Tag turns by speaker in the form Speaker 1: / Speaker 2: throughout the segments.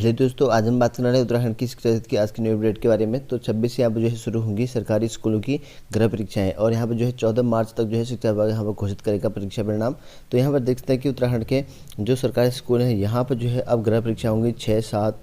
Speaker 1: Hello दोस्तों, आज हम बात करने वाले हैं उत्तराखंड की शिक्षा नीति की आज की न्यू अपडेट के बारे में। तो 26 से यहाँ पर जो है शुरू होंगी सरकारी स्कूलों की गृह परीक्षाएं और यहाँ पर जो है 14 मार्च तक जो है शिक्षा विभाग यहाँ पर घोषित करेगा परीक्षा परिणाम। तो यहाँ पर देखते हैं कि उत्तराखंड के जो सरकारी स्कूल हैं यहाँ पर जो है अब गृह परीक्षा होंगी 6, 7,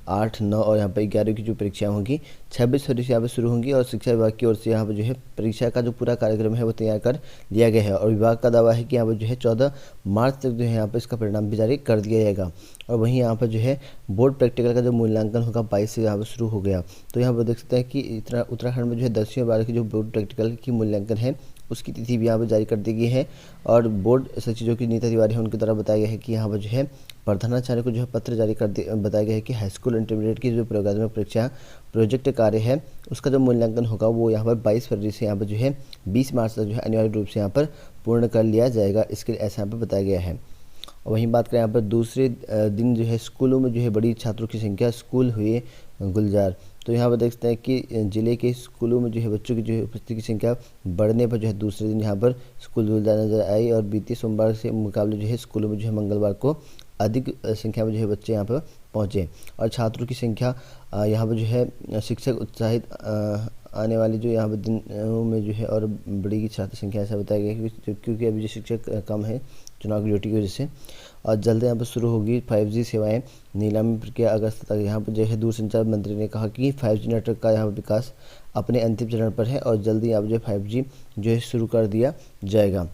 Speaker 1: 8, 9 और यहाँ पर 11 की जो परीक्षाएं होंगी 26 फरवरी से यहाँ पर शुरू होंगी। और शिक्षा विभाग की ओर से यहाँ पर जो है परीक्षा का जो पूरा कार्यक्रम है वो तैयार कर लिया गया है और विभाग का दावा है कि यहाँ पर जो है 14 मार्च तक जो है यहाँ पर इसका परिणाम भी जारी कर दिया जाएगा। और वहीं यहाँ पर जो है बोर्ड प्रैक्टिकल का जो मूल्यांकन होगा 22 से यहाँ पर शुरू हो गया। तो यहाँ पर देख सकते हैं कि उत्तराखंड में जो है 10वीं और 12वीं की जो बोर्ड प्रैक्टिकल की मूल्यांकन है उसकी तिथि भी यहाँ पर जारी कर दी गई है। और बोर्ड सचिव जो कि नीता तिवारी है उनके द्वारा बताया गया है कि यहाँ पर जो है प्रधानाचार्य को जो है पत्र जारी कर बताया गया है कि हाई स्कूल इंटरमीडिएट की जो प्रयोगात्मक परीक्षा प्रोजेक्ट कार्य है उसका जो मूल्यांकन होगा वो यहाँ पर 22 फरवरी से यहाँ पर जो है 20 मार्च तक जो है अनिवार्य रूप से यहाँ पर पूर्ण कर लिया जाएगा, इसके लिए ऐसा यहाँ पर बताया गया है। और वहीं बात करें यहाँ पर दूसरे दिन जो है स्कूलों में जो है बड़ी छात्रों की संख्या, स्कूल हुए गुलजार। तो यहाँ पर देखते हैं कि जिले के स्कूलों में जो है बच्चों की जो है उपस्थिति की संख्या बढ़ने पर जो है दूसरे दिन यहाँ पर स्कूल गुलजार नजर आई। और बीते सोमवार से मुकाबले जो है स्कूलों में जो है मंगलवार को अधिक संख्या में जो है बच्चे यहाँ पर पहुँचे और छात्रों की संख्या यहाँ पर जो है शिक्षक उत्साहित आने वाले जो यहाँ पर दिनों में जो है और बढ़ेगी छात्र संख्या, ऐसा बताया गया है क्योंकि अभी जो शिक्षक कम है चुनाव की ड्यूटी की वजह से। और जल्द यहाँ पर शुरू होगी 5G सेवाएं, नीलामी प्रक्रिया अगस्त तक। यहाँ पर जो है दूरसंचार मंत्री ने कहा कि 5G नेटवर्क का यहाँ पर विकास अपने अंतिम चरण पर है और जल्दी यहाँ पर जो है 5G जो है शुरू कर दिया जाएगा।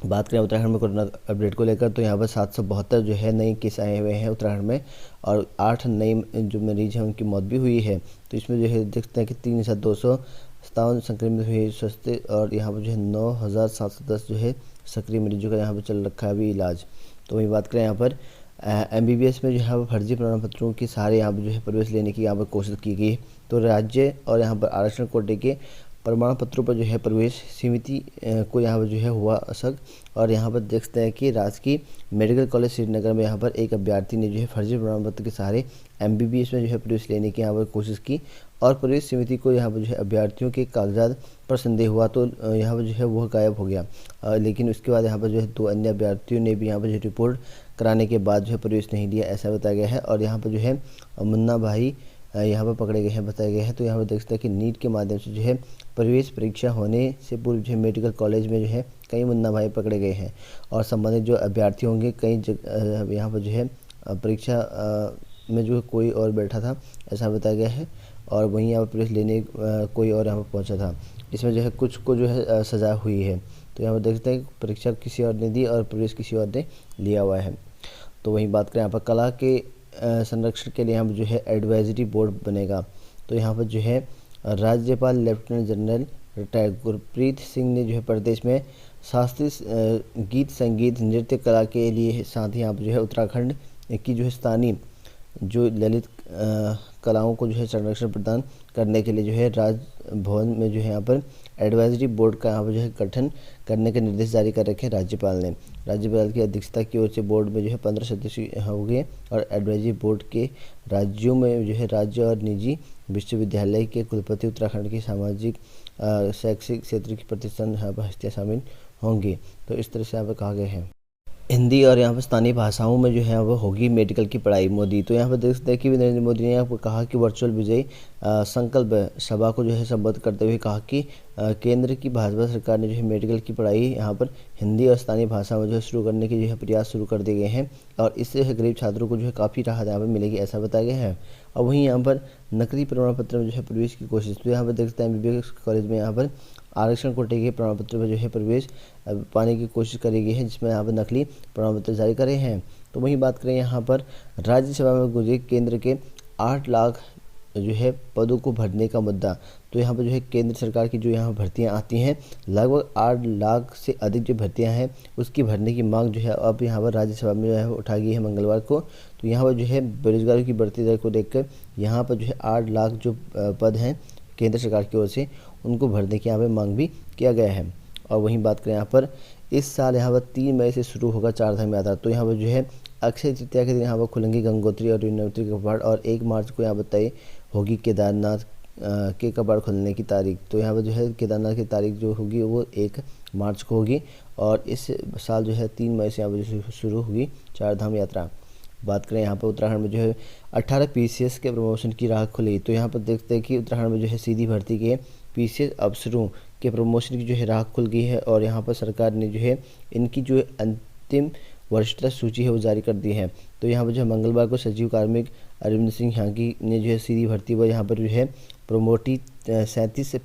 Speaker 1: बात करें उत्तराखंड में कोरोना अपडेट को लेकर तो यहाँ पर 772 जो है नए केस आए हुए हैं उत्तराखंड में और 8 नए जो मरीज हैं उनकी मौत भी हुई है। तो इसमें जो है देखते हैं कि 3,257 संक्रमित हुए स्वस्थ और यहाँ पर जो है 9,710 जो है सक्रिय मरीजों का यहाँ पर चल रखा है अभी इलाज। तो वही बात करें यहाँ पर MBBS में जो है फर्जी प्रमाण पत्रों के सहारे यहाँ पर जो है प्रवेश लेने की यहाँ पर कोशिश की गई। तो राज्य और यहाँ पर आरक्षण कोटे के प्रमाण पत्रों पर जो है प्रवेश समिति को यहाँ पर जो है हुआ असर। और यहाँ पर देखते हैं कि राजकीय मेडिकल कॉलेज श्रीनगर में यहाँ पर एक अभ्यर्थी ने जो है फर्जी प्रमाण पत्र के सहारे MBBS में जो है प्रवेश लेने की यहाँ पर कोशिश की और प्रवेश समिति को यहाँ पर जो है अभ्यर्थियों के कागजात पर संदेह हुआ तो यहाँ पर जो है वह गायब हो गया। लेकिन उसके बाद यहाँ पर जो है 2 अन्य अभ्यर्थियों ने भी यहाँ पर जो रिपोर्ट कराने के बाद जो है प्रवेश नहीं लिया, ऐसा बताया गया है। और यहाँ पर जो है मुन्ना भाई यहाँ पर पकड़े गए हैं, बताया गया है। तो यहाँ पर देख सकते हैं कि नीट के माध्यम से जो है प्रवेश परीक्षा होने से पूर्व जो है मेडिकल कॉलेज में जो है कई मुन्ना भाई पकड़े गए हैं और संबंधित जो अभ्यर्थी होंगे कई यहाँ पर जो है परीक्षा में जो है कोई और बैठा था, ऐसा बताया गया है। और वहीं यहाँ पर प्रवेश लेने कोई और यहाँ पर पहुँचा था। इसमें जो है कुछ को जो है सजा हुई है। तो यहाँ पर देख सकते हैं परीक्षा किसी और ने दी और प्रवेश किसी और ने लिया हुआ है। तो वहीं बात करें यहाँ पर कला के संरक्षण के लिए यहाँ पर जो है एडवाइजरी बोर्ड बनेगा। तो यहाँ पर जो है राज्यपाल lieutenant general retired Gurpreet Singh ने जो है प्रदेश में शास्त्रीय गीत, संगीत, नृत्य कला के लिए साथ ही यहाँ पर जो है उत्तराखंड की जो है स्थानीय जो ललित कलाओं को जो है संरक्षण प्रदान करने के लिए जो है राजभवन में जो है यहाँ पर एडवाइजरी बोर्ड का यहाँ पर जो है गठन करने के निर्देश जारी कर रखे हैं राज्यपाल ने। राज्यपाल की अध्यक्षता की ओर से बोर्ड में जो है 15 सदस्य होंगे और एडवाइजरी बोर्ड के राज्यों में जो है राज्य और निजी विश्वविद्यालय के कुलपति, उत्तराखंड की सामाजिक शैक्षिक क्षेत्र की प्रतिष्ठान यहाँ पर हस्तियाँ शामिल होंगी। तो इस तरह से यहाँ पर कहा गया है। हिंदी और यहाँ पर स्थानीय भाषाओं में जो है वो होगी मेडिकल की पढ़ाई। मोदी तो यहाँ पर देख सकते हैं कि नरेंद्र मोदी ने यहाँ पर कहा कि वर्चुअल विजय संकल्प सभा को जो है संबोधित करते हुए कहा कि केंद्र की भाजपा सरकार ने जो है मेडिकल की पढ़ाई यहाँ पर हिंदी और स्थानीय भाषा में जो है शुरू करने के जो है प्रयास शुरू कर दिए गए हैं और इससे गरीब छात्रों को जो है काफ़ी राहत यहाँ पर मिलेगी, ऐसा बताया गया है। और वहीं यहाँ पर नकली प्रमाण पत्र में जो है प्रवेश की कोशिश, तो यहाँ पर देखते हैं MBBS कॉलेज में यहाँ पर आरक्षण कोटे के प्रमाण पत्र पर जो है प्रवेश पाने की कोशिश करी गई है जिसमें यहाँ पर नकली प्रमाण पत्र जारी करे हैं। तो वहीं बात करें यहाँ पर राज्यसभा में गुजरे केंद्र के 8 लाख जो है पदों को भरने का मुद्दा। तो यहाँ पर जो है केंद्र सरकार की जो यहाँ भर्तियाँ आती हैं लगभग 8 लाख से अधिक जो भर्तियाँ हैं उसकी भरने की मांग जो है अब यहाँ पर राज्यसभा में जो है उठा गई है मंगलवार को। तो यहाँ पर जो है बेरोजगारों की बढ़ती दर को देखकर यहाँ पर जो है 8 लाख जो पद हैं केंद्र सरकार की ओर से उनको भरने की यहाँ पर मांग भी किया गया है। और वहीं बात करें यहाँ पर इस साल यहाँ पर 3 मई से शुरू होगा 4 धाम यात्रा। तो यहाँ पर जो है अक्षय तृतीया के दिन यहाँ पर खुलेंगी गंगोत्री और यमुनोत्री के कपाट और 1 मार्च को यहाँ पर तय होगी केदारनाथ के कपाट खुलने की तारीख। तो यहाँ पर जो है केदारनाथ की तारीख जो होगी वो 1 मार्च को होगी और इस साल जो है 3 मई से यहाँ पर शुरू होगी 4 धाम यात्रा। बात करें यहाँ पर उत्तराखंड में जो है 18 पीसीएस के प्रमोशन की राह खुली। तो यहाँ पर देखते हैं कि उत्तराखंड में जो है सीधी भर्ती के पीसीएस अफसरों के प्रमोशन की जो है राह खुल गई है और यहाँ पर सरकार ने जो है इनकी जो अंतिम वरिष्ठता सूची है वो जारी कर दी है। तो यहाँ पर जो है मंगलवार को सचिव कार्मिक अरविंद सिंह ह्यांकी ने जो है सीधी भर्ती व यहाँ पर जो है प्रोमोटी 37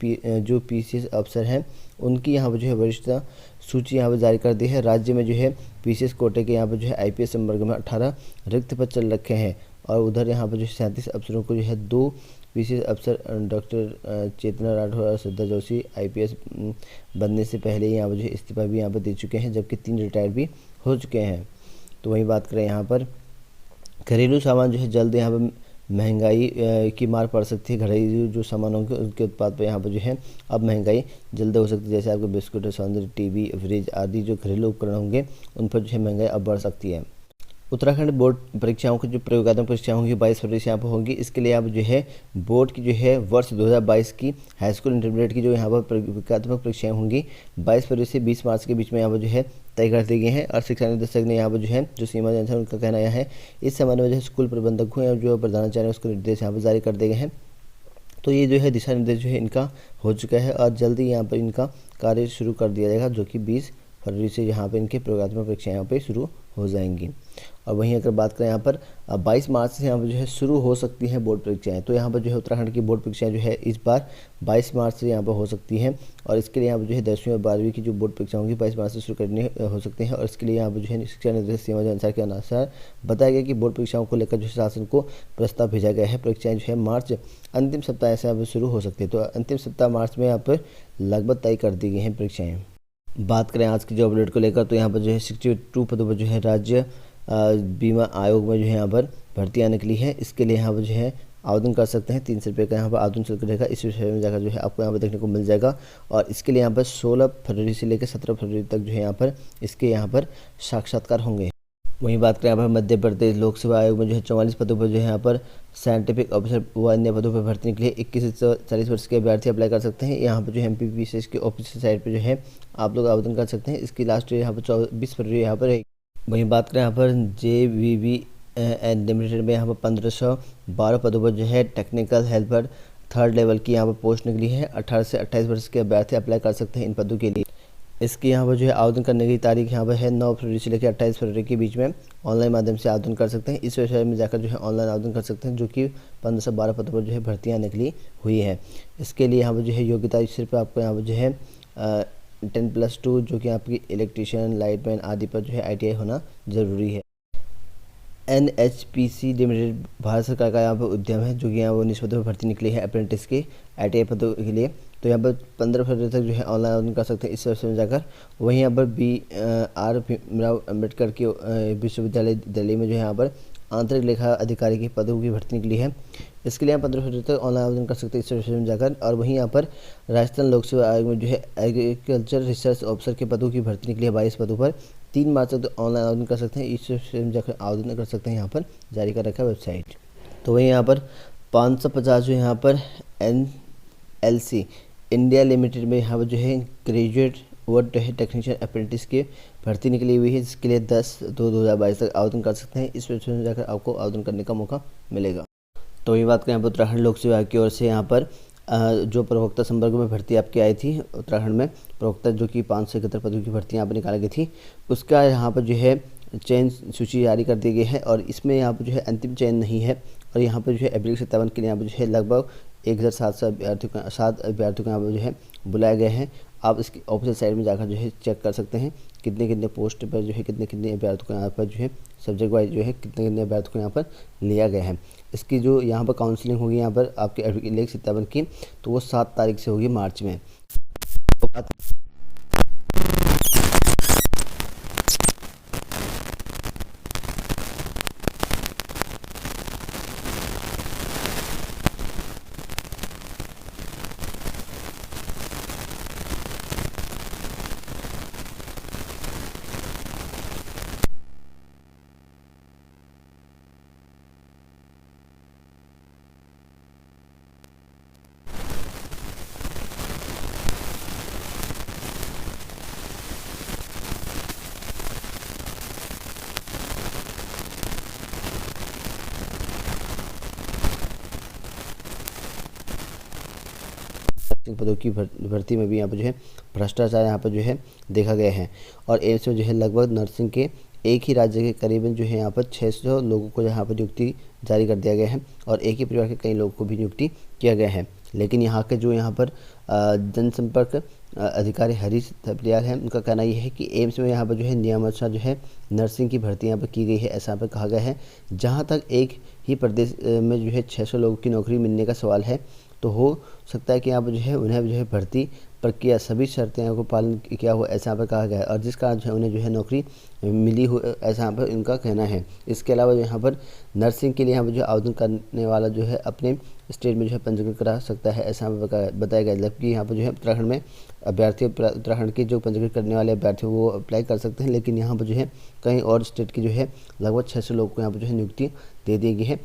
Speaker 1: जो पीसीएस अफसर हैं उनकी यहाँ पर जो है वरिष्ठता सूची यहाँ पर जारी कर दी है। राज्य में जो है पीसीएस कोटे के यहाँ पर जो है आईपीएस संवर्ग में 18 रिक्त पद चल रखे हैं और उधर यहाँ पर जो 37 अफसरों को जो है 2 पीसीएस अफसर डॉक्टर चेतना राठौर और श्रद्धा जोशी आईपीएस बनने से पहले यहाँ पर जो है इस्तीफा भी यहाँ पर दे चुके हैं, जबकि 3 रिटायर भी हो चुके हैं। तो वहीं बात करें यहाँ पर घरेलू सामान जो है जल्द यहाँ पर महंगाई की मार पड़ सकती है। घरेलू जो सामान होंगे उनके उत्पाद पर यहाँ पर जो है अब महंगाई जल्द हो सकती है, जैसे आपके बिस्कुट, सौंदर्य, टीवी, फ्रिज आदि जो घरेलू उपकरण होंगे उन पर जो है महंगाई अब बढ़ सकती है। उत्तराखंड बोर्ड परीक्षाओं की जो प्रयोगात्मक परीक्षा होंगी 22 फरवरी से यहाँ पर होंगी। इसके लिए आप जो है बोर्ड की जो है वर्ष 2022 की हाई स्कूल इंटरमीडिएट की जो यहाँ पर प्रयोगात्मक परीक्षाएं होंगी 22 फरवरी से 20 मार्च के बीच में यहाँ पर जो है तय कर दी गई हैं। और शिक्षा निदेशक ने यहाँ पर जो है जो सीमा जनता उनका कहना यह है इस संबंध में जो है स्कूल प्रबंधकों या जो प्रधानाचार्य उसको निर्देश यहाँ पर जारी कर दिए गए हैं। तो ये जो है दिशा निर्देश जो है इनका हो चुका है और जल्दी यहाँ पर इनका कार्य शुरू कर दिया जाएगा, जो कि 20 फरवरी से यहाँ पर इनके प्रयोगात्मक परीक्षाएं यहाँ पर शुरू हो जाएंगी। और वहीं अगर बात करें यहाँ पर 22 मार्च से यहाँ पर जो है शुरू हो सकती हैं बोर्ड परीक्षाएं। तो यहाँ पर जो है उत्तराखंड की बोर्ड परीक्षाएं जो है इस बार 22 मार्च से यहाँ पर हो सकती हैं और इसके लिए यहाँ पर जो है 10वीं और 12वीं की जो बोर्ड परीक्षा होंगी 22 मार्च से शुरू करनी हो सकती हैं। और इसके लिए यहाँ पर जो है शिक्षा निर्देश सीमा अनुसार के अनुसार बताया गया कि बोर्ड परीक्षाओं को लेकर जो है शासन को प्रस्ताव भेजा गया है। परीक्षाएँ जो है मार्च अंतिम सप्ताह से यहाँ पर शुरू हो सकती है। तो अंतिम सप्ताह मार्च में यहाँ पर लगभग तय कर दी गई हैं परीक्षाएँ। बात करें आज की जॉब अपडेट को लेकर तो यहाँ पर जो है 62 पदों पर जो है राज्य बीमा आयोग में जो है यहाँ पर भर्तियाँ निकली है। इसके लिए यहाँ पर जो है आवेदन कर सकते हैं। 300 रुपये का यहाँ पर आवेदन शुल्क रहेगा। इस विषय में जाकर जो है आपको यहाँ पर देखने को मिल जाएगा और इसके लिए यहाँ पर 16 फरवरी से लेकर 17 फरवरी तक जो है यहाँ पर इसके यहाँ पर साक्षात्कार होंगे। वहीं बात करें यहाँ पर मध्य प्रदेश लोक सेवा आयोग में जो है 44 पदों पर जो है यहाँ पर साइंटिफिक ऑफिसर व अन्य पदों पर भर्ती के लिए 21 से 40 वर्ष के अभ्यर्थी अप्लाई कर सकते हैं। यहाँ पर जो है एमपीपीसीएस के ऑफिशियल साइट पर जो है आप लोग आवेदन कर सकते हैं। इसकी लास्ट डेट यहाँ पर 20 फरवरी यहाँ पर है। वहीं बात करें यहाँ पर JVVN लिमिटेड में यहाँ पर 1512 पदों पर जो है टेक्निकल हेल्पर 3rd लेवल की यहाँ पर पोस्ट निकली है। 18 से 28 वर्ष के अभ्यर्थी अप्लाई कर सकते हैं इन पदों के लिए। इसके यहाँ पर जो है आवेदन करने की तारीख यहाँ पर है 9 फरवरी से लेकर 28 फरवरी के बीच में ऑनलाइन माध्यम से आवेदन कर सकते हैं। इस वेबसाइट में जाकर जो है ऑनलाइन आवेदन कर सकते हैं, जो कि 15 से 12 पदों पर जो है भर्तियाँ निकली हुई है। इसके लिए यहाँ पर जो है योग्यता सिर्फ आपको यहाँ पर जो है 10+2 जो कि आपकी इलेक्ट्रीशियन, लाइटमैन आदि पर जो है ITI होना ज़रूरी है। NHPC लिमिटेड भारत सरकार का यहाँ पर उद्यम है, जो कि यहाँ पर 19 पदों पर भर्ती निकली है अप्रेंटिस के ITI पदों के लिए। तो यहाँ पर 15 फरवरी तक जो है ऑनलाइन आवेदन कर सकते हैं इस वेबसाइट में जाकर। वहीं यहाँ पर BR भीमराव अम्बेडकर के विश्वविद्यालय दिल्ली में जो है यहाँ पर आंतरिक लेखा अधिकारी के पदों की भर्ती निकली है। इसके लिए 15 फरवरी तक ऑनलाइन आवेदन कर सकते हैं इस वेबसाइट में जाकर। और वहीं यहाँ पर राजस्थान लोक सेवा आयोग में जो है एग्रीकल्चर रिसर्च ऑफिसर के पदों की भर्ती निकली है 22 पदों पर। 3 मार्च तक ऑनलाइन आवेदन कर सकते हैं इस वेबसाइट में जाकर आवेदन कर सकते हैं। यहाँ पर जारी कर रखा है वेबसाइट। तो वहीं यहाँ पर 550 जो यहाँ पर NLC इंडिया लिमिटेड में यहाँ पर जो है ग्रेजुएट व टेक्नीशियन अप्रेंटिस की भर्ती निकली हुई है, जिसके लिए 10/2/2022 तक आवेदन कर सकते हैं। इस वेबसाइट में जाकर आपको आवेदन करने का मौका मिलेगा। तो ये बात करें यहाँ पर उत्तराखंड लोक सेवा आयोग की ओर से यहाँ पर जो प्रवक्ता संवर्ग में भर्ती आपकी आई थी उत्तराखंड में प्रवक्ता, जो कि 571 पदों की भर्ती यहाँ पर निकाली गई थी, उसका यहाँ पर जो है चयन सूची जारी कर दी गई है। और इसमें यहाँ पर जो है अंतिम चयन नहीं है और यहाँ पर जो है अप्रैल 57 के लिए यहाँ पर जो है लगभग 1700 अभ्यर्थियों को यहाँ पर जो है बुलाए गए हैं। आप इसकी ऑफिशियल साइट में जाकर जो है चेक कर सकते हैं कितने कितने पोस्ट पर जो है कितने अभ्यर्थियों को यहाँ पर जो है सब्जेक्ट वाइज जो है कितने अभ्यर्थियों को यहाँ पर लिया गया है। इसकी जो यहाँ पर काउंसलिंग होगी यहाँ पर आपके अप्रैल 57 की, तो वो 7 तारीख से होगी मार्च में। नर्सिंग पदों की भर्ती में भी यहाँ पर जो है भ्रष्टाचार यहाँ पर जो है देखा गया है। और एम्स में जो है लगभग नर्सिंग के एक ही राज्य के करीबन जो है यहाँ पर 600 लोगों को यहाँ पर नियुक्ति जारी कर दिया गया है और एक ही परिवार के कई लोगों को भी नियुक्ति किया गया है। लेकिन यहाँ के जो यहाँ पर जनसंपर्क अधिकारी हरीश थपलियाल हैं, उनका कहना यह है कि एम्स में यहाँ पर जो है नियमानुसार जो है नर्सिंग की भर्ती यहाँ पर की गई है, ऐसा यहाँ पर कहा गया है। जहाँ तक एक ही प्रदेश में जो है 600 लोगों की नौकरी मिलने का सवाल है, तो हो सकता है कि यहाँ पर जो है उन्हें जो है भर्ती प्रक्रिया सभी शर्तें को पालन किया हुआ, ऐसा यहाँ पर कहा गया है और जिस कारण जो है उन्हें जो है नौकरी मिली हो, ऐसा यहाँ पर इनका कहना है। इसके अलावा यहाँ पर नर्सिंग के लिए यहाँ पर जो आवेदन करने वाला जो है अपने स्टेट में जो है पंजीकरण करा सकता है, ऐसा यहाँ पर बताया गया। जबकि यहाँ पर जो है उत्तराखंड में अभ्यर्थी, उत्तराखंड के जो पंजीकरण करने वाले अभ्यर्थी वो अप्लाई कर सकते हैं, लेकिन यहाँ पर जो है कहीं और स्टेट की जो है लगभग 600 लोगों को यहाँ पर जो है नियुक्ति दे दी गई है।